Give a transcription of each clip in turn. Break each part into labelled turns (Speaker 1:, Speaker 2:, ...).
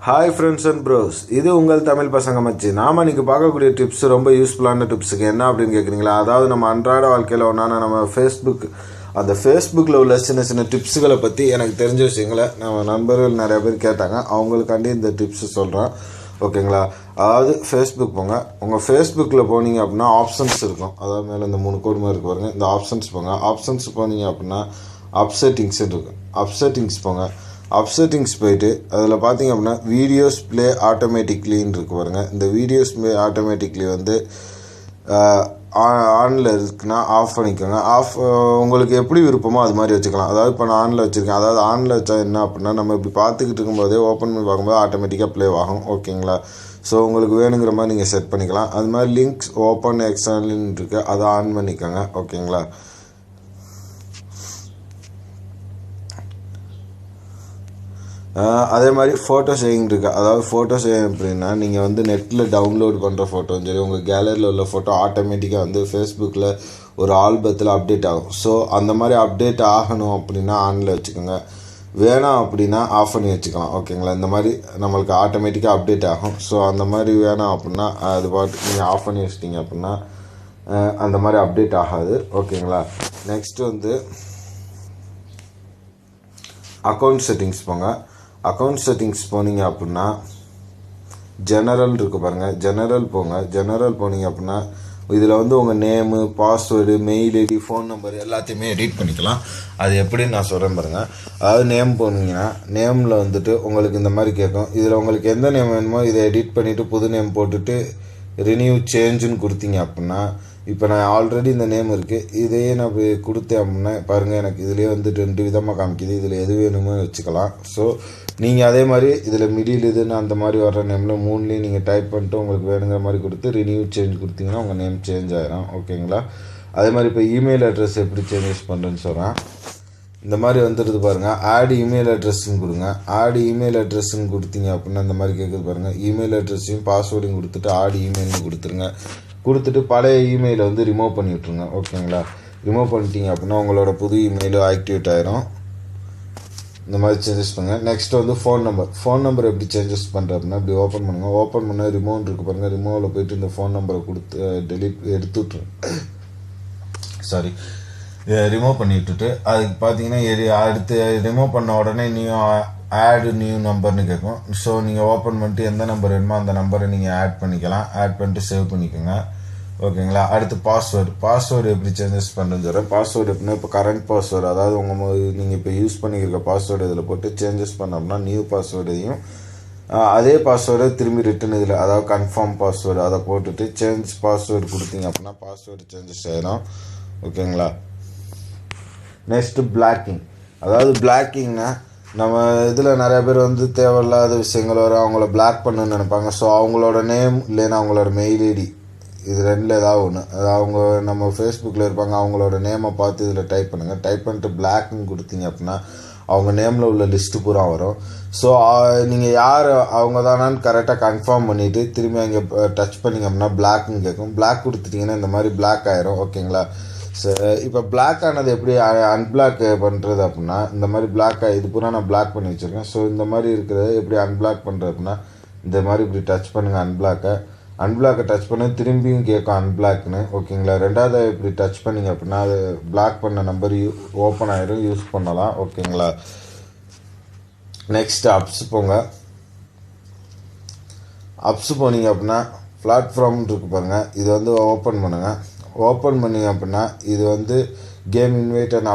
Speaker 1: Hi friends and pros, இது உங்கள் தமிழ் பசங்க மச்சி. நாம் இன்றைக்கி பார்க்கக்கூடிய டிப்ஸ் ரொம்ப யூஸ்ஃபுல்லான டிப்ஸுக்கு. என்ன அப்படின்னு கேட்குறீங்களா? அதாவது நம்ம அன்றாட வாழ்க்கையில் ஒன்றான நம்ம ஃபேஸ்புக்கில் உள்ள சின்ன சின்ன டிப்ஸுகளை பற்றி எனக்கு தெரிஞ்ச விஷயங்களை நம்ம நண்பர்கள் நிறைய பேர் கேட்டாங்க. அவங்களுக்காண்டி இந்த டிப்ஸு சொல்கிறேன், ஓகேங்களா? அதாவது ஃபேஸ்புக் போங்க. உங்கள் ஃபேஸ்புக்கில் போனீங்க அப்படின்னா ஆப்ஷன்ஸ் இருக்கும். அதாவது மேலே இந்த 3 கோடு மாதிரி இருக்கு பாருங்க, இந்த ஆப்ஷன்ஸ் போங்க. ஆப்ஷன்ஸ் போனீங்க அப்படின்னா அப்செட்டிங்ஸ் இருக்கும். அப்செட்டிங்ஸ் போங்க. அப்செட்டிங்ஸ் போயிட்டு அதில் பார்த்தீங்க அப்படின்னா வீடியோஸ் ப்ளே ஆட்டோமேட்டிக்லின்னு இருக்கு பாருங்க. இந்த வீடியோஸ் ப்ளே ஆட்டோமேட்டிக்லி வந்து ஆனில் இருக்குன்னா ஆஃப் பண்ணிக்கோங்க. உங்களுக்கு எப்படி விருப்பமோ அது மாதிரி வச்சுக்கலாம். அதாவது இப்போ நான் ஆனில் வச்சுருக்கேன். அதாவது ஆனில் வச்சா என்ன அப்படின்னா நம்ம இப்படி பார்த்துக்கிட்டு இருக்கும்போதே ஓப்பன் பண்ணி பார்க்கும்போது ஆட்டோமேட்டிக்காக ப்ளே ஆகும், ஓகேங்களா? ஸோ உங்களுக்கு வேணுங்கிற மாதிரி நீங்கள் செட் பண்ணிக்கலாம். அது மாதிரி லிங்க்ஸ் ஓப்பன் எக்ஸ்டர்னல்னு இருக்குது, அதை ஆன் பண்ணிக்கோங்க, ஓகேங்களா? அதே மாதிரி ஃபோட்டோ ஷேரிங் இருக்குது. அதாவது ஃபோட்டோ ஷேரிங் அப்படின்னா நீங்கள் வந்து நெட்டில் டவுன்லோட் பண்ணுற ஃபோட்டோன்னு சொல்லி உங்கள் கேலரியில் உள்ள ஃபோட்டோ ஆட்டோமேட்டிக்காக வந்து ஃபேஸ்புக்கில் ஒரு ஆல்பத்தில் அப்டேட் ஆகும். ஸோ அந்த மாதிரி அப்டேட் ஆகணும் அப்படின்னா ஆனில் வச்சுக்கோங்க. வேணாம் அப்படின்னா ஆஃப் பண்ணி வச்சுக்கலாம், ஓகேங்களா? இந்த மாதிரி நம்மளுக்கு ஆட்டோமேட்டிக்காக அப்டேட் ஆகும். ஸோ அந்த மாதிரி வேணாம் அப்படின்னா அது பாட்டு நீங்கள் ஆஃப் பண்ணி வச்சிட்டிங்க அப்படின்னா அந்த மாதிரி அப்டேட் ஆகாது, ஓகேங்களா? நெக்ஸ்ட்டு வந்து அக்கௌண்ட் செட்டிங்ஸ் போங்க. அக்கௌண்ட் செட்டிங்ஸ் போனீங்க அப்படின்னா ஜெனரல் இருக்குது பாருங்கள், ஜெனரல் போங்க. ஜெனரல் போனீங்க அப்படின்னா இதில் வந்து உங்கள் name, password, mail ID, phone number எல்லாத்தையுமே எடிட் பண்ணிக்கலாம். அது எப்படின்னு நான் சொல்கிறேன் பாருங்கள். அதாவது நேம் போனீங்கன்னா நேமில் வந்துட்டு உங்களுக்கு இந்த மாதிரி கேட்கும். இதில் உங்களுக்கு எந்த நேம் வேணுமோ இதை எடிட் பண்ணிவிட்டு புது நேம் போட்டுட்டு ரினியூ சேஞ்சுன்னு கொடுத்தீங்க அப்படின்னா, இப்போ நான் ஆல்ரெடி இந்த நேம் இருக்குது, இதையே நான் கொடுத்தேன் அப்படின்னா பாருங்கள், எனக்கு இதிலே வந்து 2 விதமாக காமிக்குது. இதில் எது வேணுமோ வச்சுக்கலாம். ஸோ நீங்கள் அதே மாதிரி இதில் மிடில் இதுன்னு அந்த மாதிரி வர்ற நேமில் 3லேயும் நீங்கள் டைப் பண்ணிட்டு உங்களுக்கு வேணுங்கிற மாதிரி கொடுத்து ரினியூ சேஞ்ச் கொடுத்தீங்கன்னா உங்கள் நேம் சேஞ்ச் ஆகிடும், ஓகேங்களா? அதே மாதிரி இப்போ இமெயில் அட்ரஸ் எப்படி சேஞ்சஸ் பண்ணுறேன்னு சொல்கிறேன். இந்த மாதிரி வந்துடுது பாருங்கள். ஆட் இமெயில் அட்ரஸ்ன்னு கொடுங்க. ஆட் இமெயில் அட்ரஸ்ன்னு கொடுத்தீங்க அப்படின்னா இந்த மாதிரி கேட்குது பாருங்கள். இமெயில் அட்ரஸையும் பாஸ்வேர்டையும் கொடுத்துட்டு ஆட் இமெயில்னு கொடுத்துருங்க. கொடுத்துட்டு பழைய இமெயிலை வந்து ரிமூவ் பண்ணி விட்ருங்க, ஓகேங்களா? ரிமூவ் பண்ணிட்டீங்க அப்படின்னா உங்களோட புது இமெயிலும் ஆக்டிவேட் ஆகிரும். இந்த மாதிரி சேஞ்சஸ் பண்ணுங்கள். நெக்ஸ்ட் வந்து ஃபோன் நம்பர் எப்படி சேஞ்சஸ் பண்ணுறது அப்படின்னா இப்படி ஓப்பன் பண்ணுங்கள். ஓப்பன் பண்ண ரிமூவ் இருக்குது பாருங்கள். ரிமூவில் போய்ட்டு இந்த ஃபோன் நம்பரை கொடுத்து எடுத்து விட்ருங்க. ரிமூவ் பண்ணி விட்டுட்டு அதுக்கு பார்த்தீங்கன்னா அடுத்து ரிமூவ் பண்ண உடனே ஆட் நியூ நம்பர்னு கேட்கும். ஸோ நீங்கள் ஓப்பன் பண்ணிட்டு எந்த நம்பர் வேணுமோ அந்த நம்பரை நீங்கள் ஆட் பண்ணிக்கலாம். ஆட் பண்ணிட்டு சேவ் பண்ணிக்கோங்க, ஓகேங்களா? அடுத்து பாஸ்வேர்டு எப்படி சேஞ்சஸ் பண்ணுறதுன்னு சொல்கிறேன். பாஸ்வேர்டு எப்படின்னா இப்போ கரண்ட் பாஸ்வேர்டு, அதாவது நீங்கள் இப்போ யூஸ் பண்ணிக்கிற பாஸ்வேர்டு இதில் போட்டு சேஞ்சஸ் பண்ணோம்னா நியூ பாஸ்வேர்டையும் அதே பாஸ்வேர்டை திரும்பி ரிட்டன் இதில், அதாவது கன்ஃபார்ம் பாஸ்வேர்டு அதை போட்டுட்டு சேஞ்ச் பாஸ்வேர்டு கொடுத்தீங்க அப்படின்னா பாஸ்வேர்டு சேஞ்சஸ் ஆகிடும், ஓகேங்களா? Next blocking. அதாவது பிளாக்கிங்னா நம்ம இதில் நிறைய பேர் வந்து தேவையில்லாத விஷயங்கள் வர அவங்கள பிளாக் பண்ணணும்னு நினைப்பாங்க. ஸோ அவங்களோட நேம் இல்லைன்னா அவங்களோட மெயில் ஐடி இது 2ல் ஏதாவது ஒன்று, அது அவங்க நம்ம ஃபேஸ்புக்கில் இருப்பாங்க, அவங்களோட நேமை பார்த்து இதில் டைப் பண்ணுங்கள். டைப் பண்ணிட்டு பிளாக்னு கொடுத்தீங்க அப்படின்னா அவங்க நேமில் உள்ள லிஸ்ட்டு பூரா வரும். ஸோ நீங்கள் யார் அவங்க தானான்னு கரெக்டாக கன்ஃபார்ம் பண்ணிவிட்டு திரும்பி அங்கே டச் பண்ணிங்க அப்படின்னா பிளாக்னு கேட்கும். பிளாக் கொடுத்துட்டிங்கன்னா இந்த மாதிரி பிளாக் ஆயிரும், ஓகேங்களா? இப்போ பிளாக் ஆனது எப்படி அன்பிளாக் பண்ணுறது அப்படின்னா இந்த மாதிரி இது பூரா நான் பிளாக் பண்ணி வச்சுருக்கேன். ஸோ இந்த மாதிரி இருக்கிறத எப்படி அன்பிளாக் பண்ணுறது அப்படின்னா இந்த மாதிரி இப்படி டச் பண்ணுங்கள். அன்பிளாக்கை டச் பண்ண திரும்பியும் கேட்கும் அன்பிளாக்னு, ஓகேங்களா? ரெண்டாவது இப்படி டச் பண்ணிங்க அப்படின்னா அது பிளாக் பண்ண நம்பர் ஓப்பன் ஆகிடும், யூஸ் பண்ணலாம், ஓகேங்களா? நெக்ஸ்ட் அப்ஸ் போங்க. அப்ஸ் போனீங்க அப்படின்னா பிளாட்ஃபார்ம் இருக்கு பாருங்கள், இது வந்து ஓப்பன் பண்ணுங்கள். ஓப்பன் பண்ணிங்க அப்படின்னா இது வந்து game invite and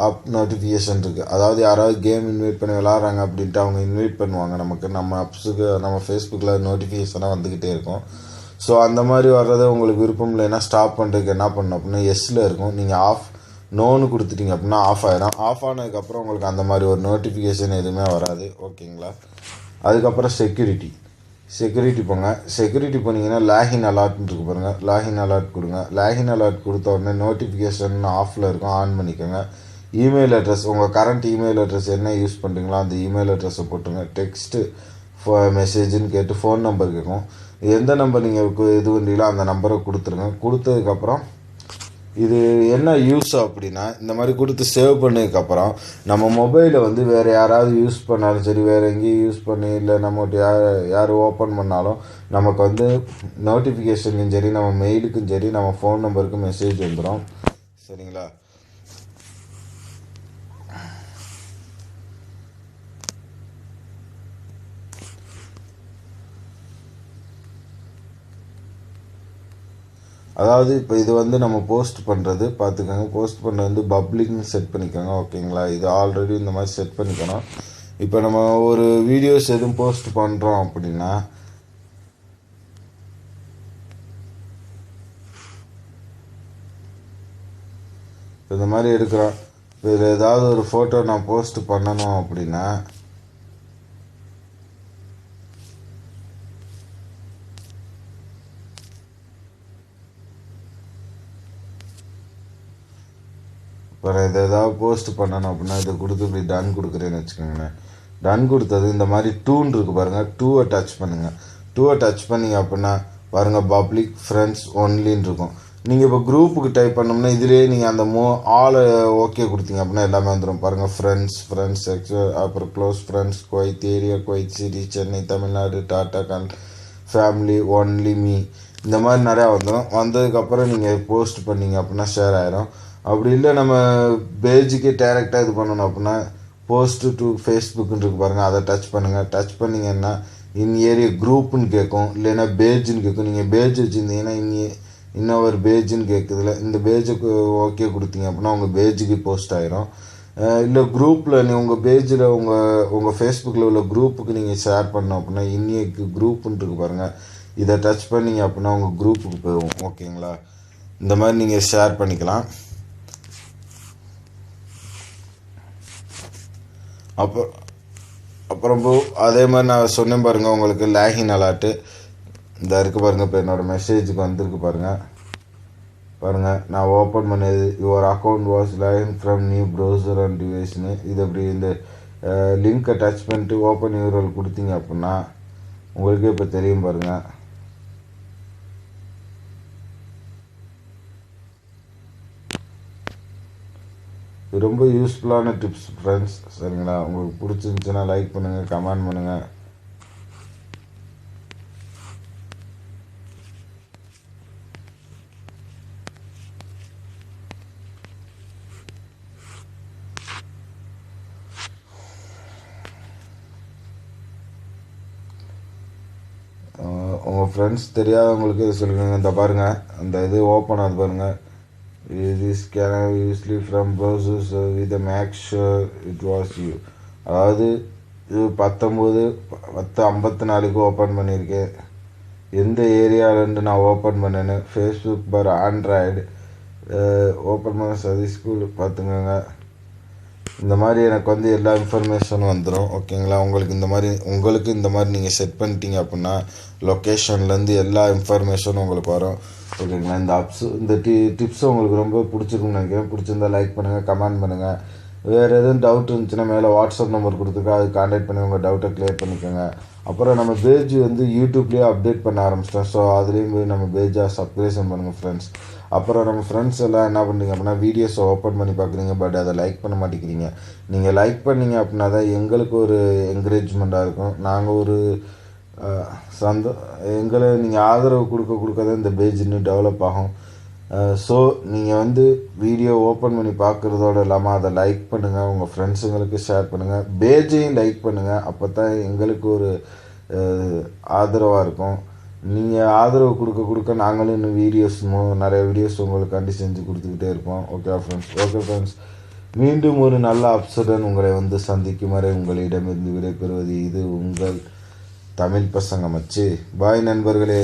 Speaker 1: up notification இருக்குது. அதாவது யாராவது கேம் இன்வைட் பண்ணி விளாட்றாங்க அப்படின்ட்டு அவங்க இன்வைட் பண்ணுவாங்க நமக்கு, நம்ம அப்ஸுக்கு நம்ம ஃபேஸ்புக்கில் நோட்டிஃபிகேஷனாக வந்துக்கிட்டே இருக்கும். ஸோ அந்த மாதிரி வர்றதை உங்களுக்கு விருப்பம் இல்லைன்னா ஸ்டாப் பண்ணுறதுக்கு என்ன பண்ணணும் அப்படின்னா எஸ்ஸில் இருக்கும், நீங்கள் நோன்னு கொடுத்துட்டீங்க அப்படின்னா ஆஃப் ஆகிடும். ஆஃப் ஆனதுக்கப்புறம் உங்களுக்கு அந்த மாதிரி ஒரு நோட்டிஃபிகேஷன் எதுவுமே வராது, ஓகேங்களா? அதுக்கப்புறம் செக்யூரிட்டி போங்க. செக்யூரிட்டி போனீங்கன்னா லாகின் அலர்ட்னு இருக்கு பாருங்கள். லாகின் அலர்ட் கொடுங்க. லாகின் அலர்ட் கொடுத்த உடனே நோட்டிஃபிகேஷன் ஆஃபில் இருக்கும், ஆன் பண்ணிக்கோங்க. இமெயில் அட்ரஸ், உங்கள் கரண்ட் இமெயில் அட்ரஸ் என்ன யூஸ் பண்ணுறீங்களோ அந்த இமெயில் அட்ரஸை போட்டுருங்க. டெக்ஸ்ட்டு மெசேஜுன்னு கேட்டு ஃபோன் நம்பர் கேட்கும். எந்த நம்பர் நீங்கள் இது பண்ணுறீங்களோ அந்த நம்பரை கொடுத்துருங்க. கொடுத்ததுக்கப்புறம் இது என்ன யூஸ் அப்படின்னா, இந்த மாதிரி கொடுத்து சேவ் பண்ணதுக்கப்புறம் நம்ம மொபைலை வந்து வேறு யாராவது யூஸ் பண்ணாலும் சரி, வேறு எங்கேயும் யூஸ் பண்ணி இல்லை நம்மகிட்ட யார் ஓப்பன் பண்ணாலும் நமக்கு வந்து நோட்டிஃபிகேஷனுக்கும் சரி, நம்ம மெயிலுக்கும் சரி, நம்ம ஃபோன் நம்பருக்கும் மெசேஜ் வந்துடும். சரிங்களா? அதாவது இப்போ இது வந்து நம்ம போஸ்ட் பண்ணுறது பார்த்துக்கோங்க. போஸ்ட் பண்ணுறது வந்து பப்ளிக்னு செட் பண்ணிக்கோங்க. ஓகேங்களா? இது ஆல்ரெடி இந்த மாதிரி செட் பண்ணிக்கணும். இப்போ நம்ம ஒரு வீடியோஸ் எதுவும் போஸ்ட் பண்ணுறோம் அப்படின்னா இந்த மாதிரி எடுக்கிறோம். இப்போ இதில் ஏதாவது ஒரு ஃபோட்டோ நான் போஸ்ட் பண்ணணும் அப்படின்னா இப்போ இதை ஏதாவது போஸ்ட் பண்ணணும் அப்படின்னா இதை கொடுத்து இப்படி டன் கொடுக்குறேன்னு வச்சுக்கோங்களேன். டன் கொடுத்தது இந்த மாதிரி டூன் இருக்குது பாருங்கள். டூவை டச் பண்ணுங்கள். டூவை டச் பண்ணிங்க அப்படின்னா பாருங்கள் பப்ளிக் ஃப்ரெண்ட்ஸ் ஒன்லின்னு இருக்கும். நீங்கள் இப்போ குரூப்புக்கு டைப் பண்ணோம்னா இதிலே நீங்கள் அந்த ஆளை ஓகே கொடுத்தீங்க அப்படின்னா எல்லாமே வந்துடும். பாருங்கள் ஃப்ரெண்ட்ஸ் அப்புறம் close friends, Kuwait area, Kuwait city, Chennai, Tamil Nadu, tata family, only me, இந்த மாதிரி நிறையா வந்துடும். வந்ததுக்கப்புறம் நீங்கள் போஸ்ட் பண்ணிங்க அப்படின்னா ஷேர் ஆயிரும். அப்படி இல்லை நம்ம பேஜுக்கே டேரெக்டாக இது பண்ணணும் அப்படின்னா போஸ்ட்டு டு ஃபேஸ்புக்குன்னு இருக்கு பாருங்கள். அதை டச் பண்ணுங்கள். டச் பண்ணிங்கன்னா இன் ஏரியா குரூப்புன்னு கேட்கும், இல்லைன்னா பேஜுன்னு கேட்கும். நீங்கள் பேஜ் வச்சுருந்தீங்கன்னா இன்னும் ஒரு பேஜுன்னு கேட்குதுல, இந்த பேஜுக்கு ஓகே கொடுத்தீங்க அப்படின்னா உங்கள் பேஜுக்கு போஸ்ட் ஆயிரும். இல்லை குரூப்பில் உங்கள் பேஜில் உங்கள் ஃபேஸ்புக்கில் உள்ள குரூப்புக்கு நீங்கள் ஷேர் பண்ணோம் அப்படின்னா இன்னைக்கு குரூப்புன்னு இருக்கு பாருங்கள். இதை டச் பண்ணிங்க அப்படின்னா உங்கள் குரூப்புக்கு போயிடும். ஓகேங்களா? இந்த மாதிரி நீங்கள் ஷேர் பண்ணிக்கலாம். அப்புறம் அதே மாதிரி நான் சொன்னேன் பாருங்கள், உங்களுக்கு லாகின் அலாட்டு இந்த இருக்குது பாருங்கள். இப்போ என்னோடய மெசேஜுக்கு வந்திருக்கு பாருங்கள். நான் ஓப்பன் பண்ணது your account was login from new browser and டிவைஸ்னு. இது அப்படி இந்த லிங்க்கை டச் பண்ணிட்டு ஓப்பன் யூஆர்எல் கொடுத்தீங்க அப்படின்னா உங்களுக்கே இப்போ தெரியும் பாருங்கள். ரொம்ப யூஸ்ஃபுல்லான டிப்ஸ் ஃப்ரெண்ட்ஸ். சரிங்களா? உங்களுக்கு பிடிச்சிருந்துச்சுன்னா லைக் பண்ணுங்கள், கமெண்ட் பண்ணுங்கள். உங்கள் ஃப்ரெண்ட்ஸ் தெரியாதவங்களுக்கு இது சொல்லுங்கள். இந்த பாருங்கள், அந்த இது ஓப்பன் ஆகுது பாருங்கள். This can usually from browsers with a make sure it was you. அதாவது இது 19:10:54 ஓப்பன் பண்ணியிருக்கேன். எந்த ஏரியாவிலேருந்து நான் ஓப்பன் பண்ணேன்னு ஃபேஸ்புக் பார் ஆண்ட்ராய்டு ஓப்பன் பண்ண சதீஷ்குள் பார்த்துக்கோங்க. இந்த மாதிரி எனக்கு வந்து எல்லா இன்ஃபர்மேஷனும் வந்துடும். ஓகேங்களா? உங்களுக்கு இந்த மாதிரி நீங்கள் செட் பண்ணிட்டீங்க அப்படின்னா லொக்கேஷன்லேருந்து எல்லா இன்ஃபர்மேஷனும் உங்களுக்கு வரும். ஓகேங்களா? இந்த டிப்ஸ் உங்களுக்கு ரொம்ப பிடிச்சிருக்குன்னு நினைக்கிறேன். பிடிச்சிருந்தா லைக் பண்ணுங்கள், கமெண்ட் பண்ணுங்கள். வேறு எதுவும் டவுட் இருந்துச்சுன்னா மேலே வாட்ஸ்அப் நம்பர் கொடுத்துருக்கா, அது கான்டாக்ட் பண்ணி உங்கள் டவுட்டை க்ளியர் பண்ணிக்கோங்க. அப்புறம் நம்ம பேஜ் வந்து யூடியூப்லேயே அப்டேட் பண்ண ஆரம்பிச்சிட்டோம். ஸோ அதுலேயும் போய் நம்ம பேஜாக சப்ஸ்கிரைப் பண்ணுங்கள் ஃப்ரெண்ட்ஸ். அப்புறம் நம்ம ஃப்ரெண்ட்ஸ் எல்லாம் என்ன பண்ணுறீங்க அப்படின்னா வீடியோஸை ஓப்பன் பண்ணி பார்க்குறீங்க, பட் அதை லைக் பண்ண மாட்டேங்கிறீங்க. நீங்கள் லைக் பண்ணீங்க அப்படின்னா தான் எங்களுக்கு ஒரு என்கரேஜ்மெண்ட்டாக இருக்கும். நாங்கள் ஒரு எங்களை நீங்கள் ஆதரவு கொடுக்க தான் இந்த பேஜ் இன்னும் டெவலப் ஆகும். ஸோ நீங்கள் வந்து வீடியோ ஓப்பன் பண்ணி பார்க்குறதோடு இல்லாமல் அதை லைக் பண்ணுங்கள், உங்கள் ஃப்ரெண்ட்ஸுங்களுக்கு ஷேர் பண்ணுங்கள், பேஜையும் லைக் பண்ணுங்கள். அப்போ தான் எங்களுக்கு ஒரு ஆதரவாக இருக்கும். நீங்கள் ஆதரவு கொடுக்க நாங்களும் இன்னும் நிறைய வீடியோஸ் உங்களுக்காண்டி செஞ்சு கொடுத்துக்கிட்டே இருப்போம். Okay friends. மீண்டும் ஒரு நல்ல அப்சுடன் உங்களை வந்து சந்திக்கும் வரை உங்களிடமிருந்து விடைபெறுவது இது உங்கள் தமிழ் பசங்க மச்சி. பாய் நண்பர்களே.